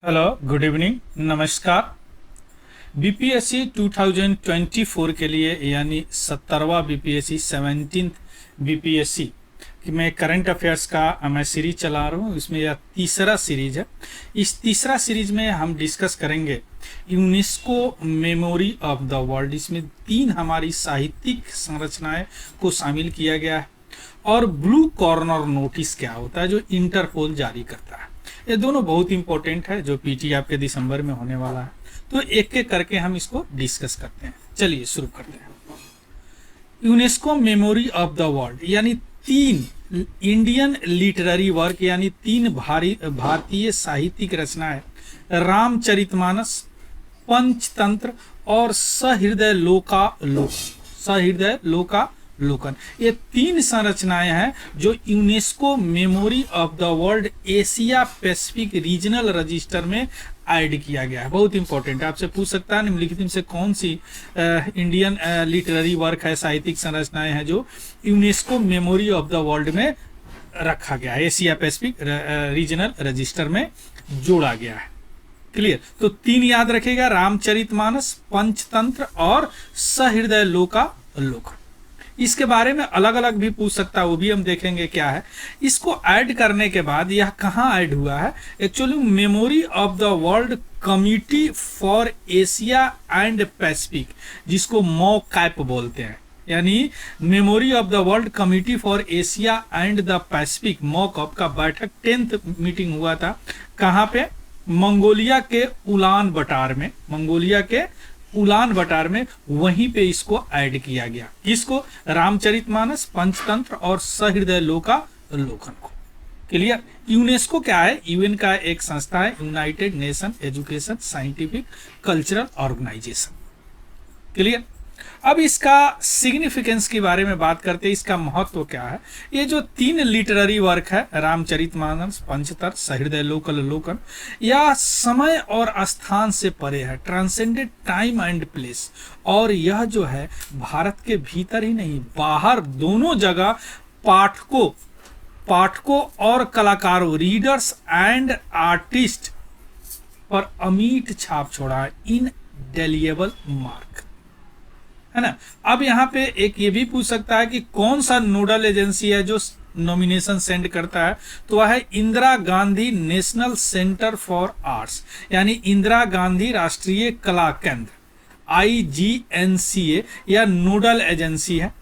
Hello, good evening, नमस्कार। BPSC 2024 के लिए यानी 17वां बीपीएससी 17th बीपीएससी कि मैं करंट अफेयर्स का मैं सीरीज चला रहा हूँ। इसमें यह तीसरा सीरीज है। इस तीसरा सीरीज में हम डिस्कस करेंगे UNESCO memory of the world. इसमें 3 हमारी साहित्यिक संरचनाएं को शामिल किया गया है और ब्लू कॉर्नर नोटिस क्या होता है जो इंटरपोल जारी करता है। ये दोनों बहुत इंपॉर्टेंट है जो पीटी आपके दिसंबर में होने वाला है। तो एक एक करके हम इसको डिस्कस करते हैं। चलिए शुरू करते हैं। UNESCO memory of the world यानी 3 इंडियन लिटरेरी वर्क यानी 3 भारतीय साहित्यिक रचनाएं रामचरितमानस, पंचतंत्र और सहृदय लोकन। ये 3 संरचनाएं हैं जो UNESCO memory of the world Asia Pacific regional register में ऐड किया गया है। बहुत इंपॉर्टेंट है, आपसे पूछ सकता है निम्नलिखित में से कौन सी इंडियन लिटरेरी वर्क है, साहित्यिक संरचनाएं हैं जो UNESCO memory of the world में रखा गया है, एशिया पैसिफिक रीजनल रजिस्टर में जोड़ा गया है। क्लियर? तो 3 याद रखेगा, रामचरितमानस, पंचतंत्र और सहृदय लोकन। इसके बारे में अलग अलग भी पूछ सकता है, वो भी हम देखेंगे क्या है। इसको ऐड करने के बाद यह कहाँ ऐड हुआ है? Actually memory of the world committee for Asia and Pacific, जिसको मॉकैप बोलते हैं, यानी memory of the world committee for Asia and the Pacific mock-up का बैठक 10th मीटिंग हुआ था। कहाँ पे? मंगोलिया के उलान बटार में वहीं पे इसको ऐड किया गया। किसको? रामचरितमानस, पंचतंत्र और सहृदय लोकन को। क्लियर? यूनेस्को क्या है? यूएन का एक संस्था है, united nation education scientific cultural organisation. Clear? अब इसका सिग्निफिकेंस के बारे में बात करते हैं, इसका महत्व क्या है। ये जो 3 लिटरेरी वर्क है, रामचरितमानस, पंचतंत्र, सहृदय लोकन, यह समय और स्थान से परे है, ट्रांसेंडेड टाइम एंड प्लेस। और यह जो है भारत के भीतर ही नहीं, बाहर दोनों जगह पाठकों और कलाकारों, रीडर्स एंड आर्टिस्ट पर अमिट छाप छोड़ा है, इनडेलिएबल मार्क, है ना। अब यहाँ पे एक ये भी पूछ सकता है कि कौन सा नोडल एजेंसी है जो नॉमिनेशन सेंड करता है, तो वह है Indira Gandhi national centre for arts, यानी इंदिरा गांधी राष्ट्रीय कला केंद्र, IGNCA, या नोडल एजेंसी है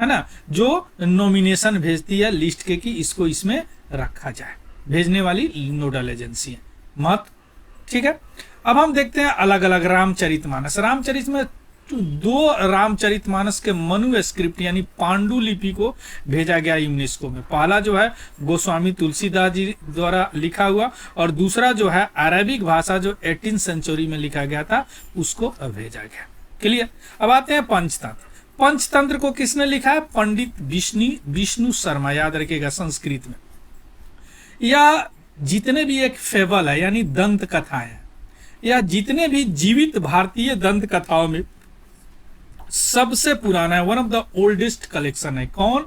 ना, जो नॉमिनेशन भेजती है लिस्ट के कि इसको इसमें रखा जाए, भेजने वाली नोडल एजेंसी है। मत ठीक है। अब हम देखते हैं अलग अलग रामचरितमानस में 2 रामचरितमानस के मनुस्क्रिप्ट यानी पांडुलिपि को भेजा गया यूनेस्को में। पहला जो है गोस्वामी तुलसीदास जी द्वारा लिखा हुआ, और दूसरा जो है अरेबिक भाषा जो 18th सेंचुरी में लिखा गया था उसको भेजा गया। क्लियर? अब आते हैं पंचतंत्र को किसने लिखा है? पंडित विष्णु शर्मा, याद रखिएगा, संस्कृत में। या जितने भी एक फेबल है यानी दंत कथाएं हैं, या जितने भी जीवित भारतीय दंत कथाओं में सबसे पुराना है, one of the oldest collection है। कौन?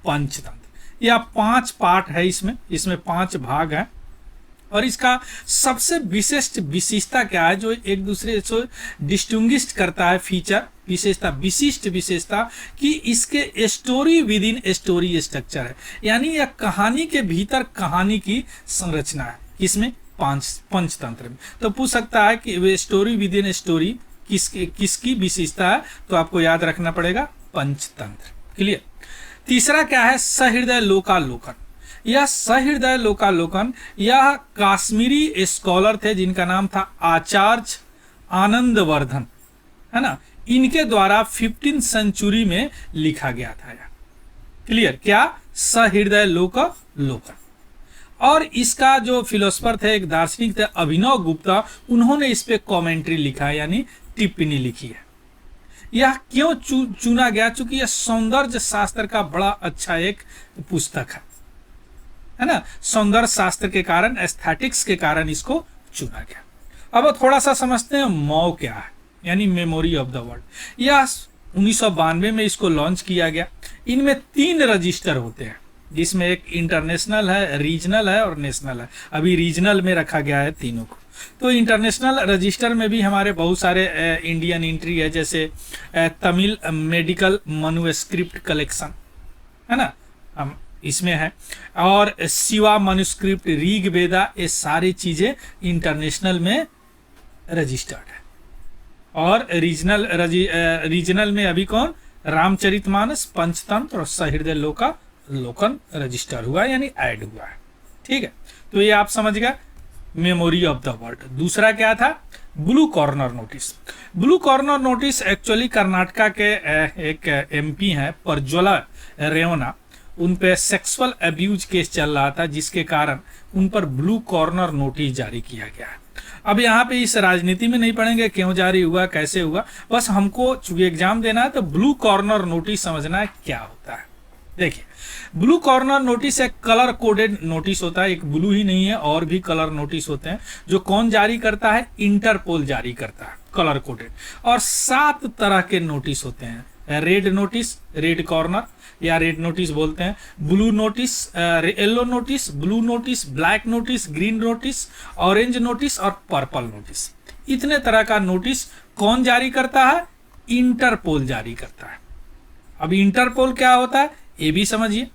पंचतंत्र। यह 5 पार्ट है, इसमें 5 भाग है। और इसका सबसे विशिष्टता क्या है जो एक दूसरे से डिस्टिंग्विश करता है? विशिष्ट विशेषता कि इसके story with in story structure है, यानी यह कहानी के भीतर कहानी की संरचना है। किसमें? पंचतंत्र में। तो पूछ सकता है कि वे स्टोरी विद इन स्टोरी किसकी विशेषता है, तो आपको याद रखना पड़ेगा पंचतंत्र। क्लियर? तीसरा क्या है? सहृदय लोकन। यह सहृदय लोकन यह काश्मीरी स्कॉलर थे जिनका नाम था आचार्य आनंदवर्धन, है ना। इनके द्वारा 15th सेंचुरी में लिखा गया था। क्लियर? क्या? सहृदय लोकन। और इसका जो फिलोसफर थे, एक दार्शनिक थे, अभिनव गुप्ता, उन्होंने इस पे कमेंट्री लिखा है यानी टिप्पणी लिखी है। यह क्यों चुना गया? चूंकि यह सौंदर्य शास्त्र का बड़ा अच्छा एक पुस्तक है ना। सौंदर्य शास्त्र के कारण, एस्थेटिक्स के कारण इसको चुना गया। अब थोड़ा सा समझते हैं मौ क्या है, यानी मेमोरी ऑफ द वर्ल्ड। यह 1992 में इसको लॉन्च किया गया। इनमें 3 रजिस्टर होते हैं, जिसमें एक इंटरनेशनल है, रीजनल है और नेशनल है। अभी रीजनल में रखा गया है तीनों को। तो इंटरनेशनल रजिस्टर में भी हमारे बहुत सारे इंडियन एंट्री है, जैसे तमिल मेडिकल मनुस्क्रिप्ट कलेक्शन, है ना, हम इसमें है, और शिवा मनुस्क्रिप्ट, ऋग वेदा, ये सारी चीज़ें इंटरनेशनल में रजिस्टर्ड है। और रीजनल में अभी कौन, रामचरितमानस, पंचतंत्र और सहृदय लोकन रजिस्टर हुआ है, यानी ऐड हुआ है। ठीक है, तो ये आप समझ गए मेमोरी ऑफ द वर्ल्ड। दूसरा क्या था, blue corner notice. Blue corner notice actually Karnataka के एक एमपी हैं प्रज्वला रेवना, उन पे सेक्सुअल अब्यूज केस चल रहा था, जिसके कारण उन पर ब्लू कॉर्नर नोटिस जारी किया गया है। अब यहाँ पे इस राजनीति में नहीं पढ़ेंगे क्यों जारी हुआ, कैसे हुआ, बस हमको चूंकि एग्जाम देना है तो ब्लू कॉर्नर नोटिस समझना है क्या होता है। देखिए, ब्लू कॉर्नर नोटिस एक कलर कोडेड नोटिस होता है, एक ब्लू ही नहीं है, और भी कलर नोटिस होते हैं, जो कौन जारी करता है, इंटरपोल जारी करता है, कलर कोडेड। और 7 तरह के नोटिस होते हैं, रेड नोटिस, रेड कॉर्नर या रेड नोटिस बोलते हैं, blue notice, yellow notice, blue notice, black notice, green notice, orange notice और पर्पल नोटिस। इतने तरह का नोटिस कौन जारी करता है, इंटरपोल जारी करता है। अब इंटरपोल क्या होता है ये भी समझिए।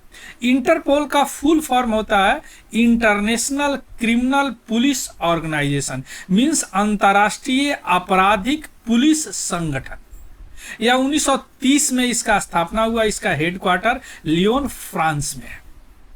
इंटरपोल का फुल फॉर्म होता है international criminal police organisation, means अंतर्राष्ट्रीय आपराधिक पुलिस संगठन। यह 1930 में इसका स्थापना हुआ। इसका हेडक्वार्टर लियोन फ्रांस में है।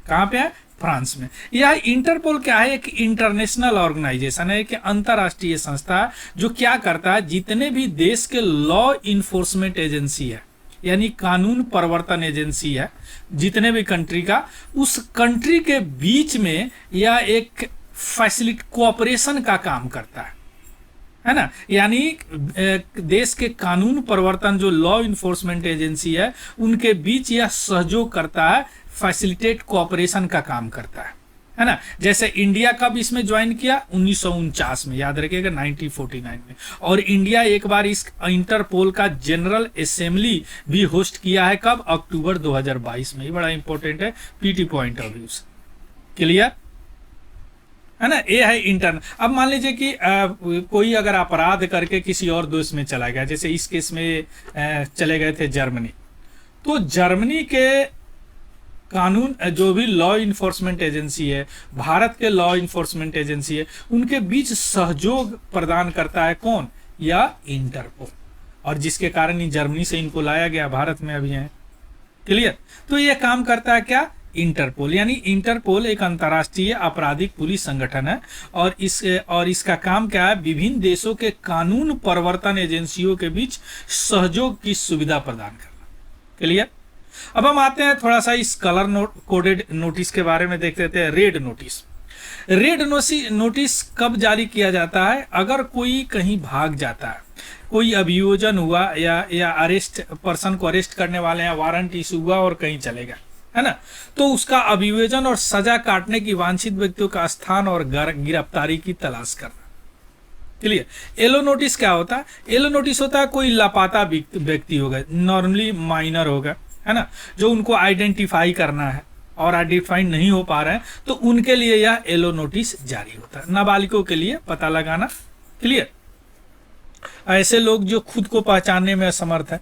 कहाँ पे है, फ्रांस में। यह इंटरपोल क्या है, एक इंटरनेशनल ऑर्गेनाइजेशन है, एक अंतर्राष्ट्रीय संस्था है जो क्या करता है, जितने भी देश के लॉ इन्फोर्समेंट एजेंसी है, यानी कानून प्रवर्तन एजेंसी है जितने भी कंट्री का, उस कंट्री के बीच में यह एक फैसिलिटी कोऑपरेशन का काम करता है ना। यानी देश के कानून प्रवर्तन जो लॉ इन्फोर्समेंट एजेंसी है उनके बीच यह सहयोग करता है, फैसिलिटेट कोऑपरेशन का काम करता है ना। जैसे इंडिया कब इसमें ज्वाइन किया, 1949 में, याद रखिएगा 1949 में। और इंडिया एक बार इस इंटरपोल का जनरल असेंबली भी होस्ट किया है, कब, अक्टूबर 2022 में। ये बड़ा इंपॉर्टेंट है पीटी पॉइंट ऑफ व्यू से। क्लियर है ना। ये है इंटरन। अब मान लीजिए कि कोई अगर अपराध करके किसी और देश में चला गया, जैसे इस केस में चले गए थे जर्मनी, तो जर्मनी के कानून जो भी लॉ इन्फोर्समेंट एजेंसी है, भारत के लॉ इन्फोर्समेंट एजेंसी है, उनके बीच सहयोग प्रदान करता है कौन, या इंटरपोल। और जिसके कारण ही जर्मनी से इनको लाया गया, भारत में अभी हैं। क्लियर। तो ये काम करता है क्या, इंटरपोल। यानी इंटरपोल एक अंतर्राष्ट्रीय आपराधिक पुलिस संगठन है और इसका काम क्या है, विभिन्न देशों के कानून प्रवर्तन एजेंसियों के बीच सहयोग की सुविधा प्रदान करना। क्लियर। अब हम आते हैं थोड़ा सा इस कलर कोडेड नोटिस के बारे में देख लेते हैं। Red notice. रेड नोटिस कब जारी किया जाता है, अगर कोई कहीं भाग जाता है, कोई अभियोजन हुआ या अरेस्ट, पर्सन को अरेस्ट करने वाले हैं, वारंट इशू हुआ और कहीं चलेगा, है ना, तो उसका अभियोजन और सजा काटने की वांछित व्यक्तियों का स्थान और गिरफ्तारी की तलाश करना। क्लियर। येलो नोटिस क्या होता है, येलो नोटिस होता है कोई लापता व्यक्ति होगा, नॉर्मली माइनर होगा, है ना, जो उनको आइडेंटिफाई करना है और आइडेंटिफाई नहीं हो पा रहे हैं, तो उनके लिए यह येलो नोटिस जारी होता है। नाबालिगों के लिए पता लगाना। क्लियर। ऐसे लोग जो खुद को पहचानने में असमर्थ है।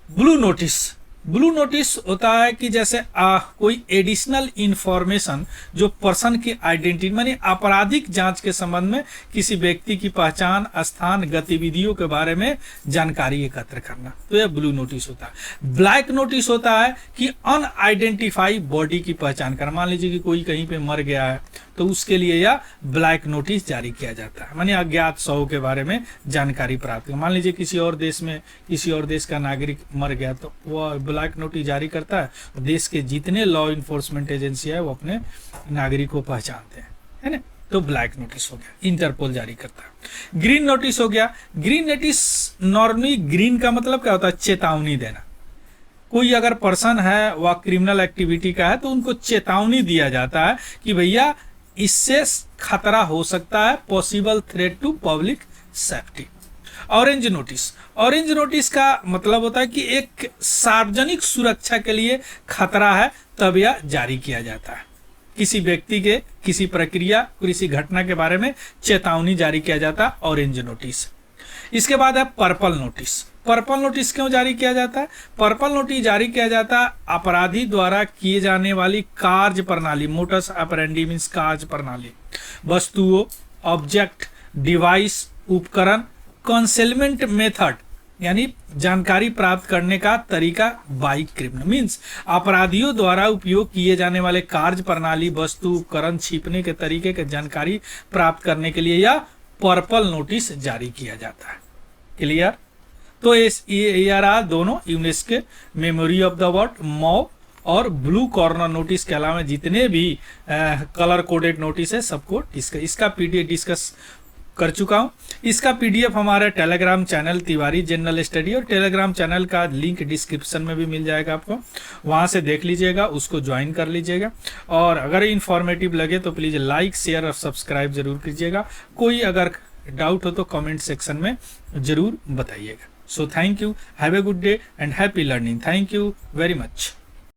Blue notice. ब्लू नोटिस होता है कि जैसे कोई एडिशनल इंफॉर्मेशन जो पर्सन की आइडेंटिटी, मानी आपराधिक जांच के संबंध में किसी व्यक्ति की पहचान, स्थान, गतिविधियों के बारे में जानकारी एकत्र करना, तो यह ब्लू नोटिस होता है। ब्लैक नोटिस होता है कि अनआइडेंटिफाइड बॉडी की पहचान करना। मान लीजिए कि कोई कहीं पे मर गया है तो उसके लिए यह ब्लैक नोटिस जारी किया जाता है, मानी अज्ञात शव के बारे में जानकारी प्राप्त कर। मान लीजिए किसी और देश में किसी और देश का नागरिक मर गया तो वह ब्लैक नोटिस जारी करता है। देश के जितने लॉ इन्फोर्समेंट एजेंसी है वो अपने नागरिक को पहचानते हैं, है ना। तो ब्लैक नोटिस हो गया, इंटरपोल जारी करता है। ग्रीन नोटिस हो गया। ग्रीन नोटिस नॉर्मली, ग्रीन का मतलब क्या होता है, चेतावनी देना। कोई अगर पर्सन है वह क्रिमिनल एक्टिविटी का है तो उनको चेतावनी दिया जाता है कि भैया इससे खतरा हो सकता है, possible threat to public safety. Orange notice. Orange notice का मतलब होता है कि एक सार्वजनिक सुरक्षा के लिए खतरा है, तब यह जारी किया जाता है। किसी व्यक्ति के किसी प्रक्रिया किसी घटना के बारे में चेतावनी जारी किया जाता, ऑरेंज नोटिस। इसके बाद है पर्पल नोटिस। पर्पल नोटिस क्यों जारी किया जाता है? पर्पल नोटिस जारी किया जाता है अपराधी द्वारा किए जाने वाली कार्य प्रणाली, मोटस ऑपरेंडी मीन्स कार्य प्रणाली, वस्तुओं, ऑब्जेक्ट, डिवाइस, उपकरण, कंसेलमेंट मेथड यानी जानकारी प्राप्त करने का तरीका बाई क्रिमिनल मीन्स अपराधियों द्वारा उपयोग किए जाने वाले कार्य प्रणाली, वस्तु, उपकरण, छिपने के तरीके के जानकारी प्राप्त करने के लिए यह पर्पल नोटिस जारी किया जाता है। क्लियर? तो ये दोनों UNESCO memory of the world mob और ब्लू कॉर्नर नोटिस के अलावा जितने भी कलर कोडेड नोटिस है सबको इसका पीडीएफ डिस्कस कर चुका हूं। इसका पीडीएफ हमारे Telegram channel Tiwari general study और टेलीग्राम चैनल का लिंक डिस्क्रिप्शन में भी मिल जाएगा, आपको वहां से देख लीजिएगा, उसको ज्वाइन कर लीजिएगा। और अगर इंफॉर्मेटिव लगे तो प्लीज लाइक, शेयर और सब्सक्राइब जरूर कीजिएगा। कोई अगर डाउट हो तो कमेंट सेक्शन में जरूर बताइएगा। So thank you, have a good day and happy learning. Thank you very much.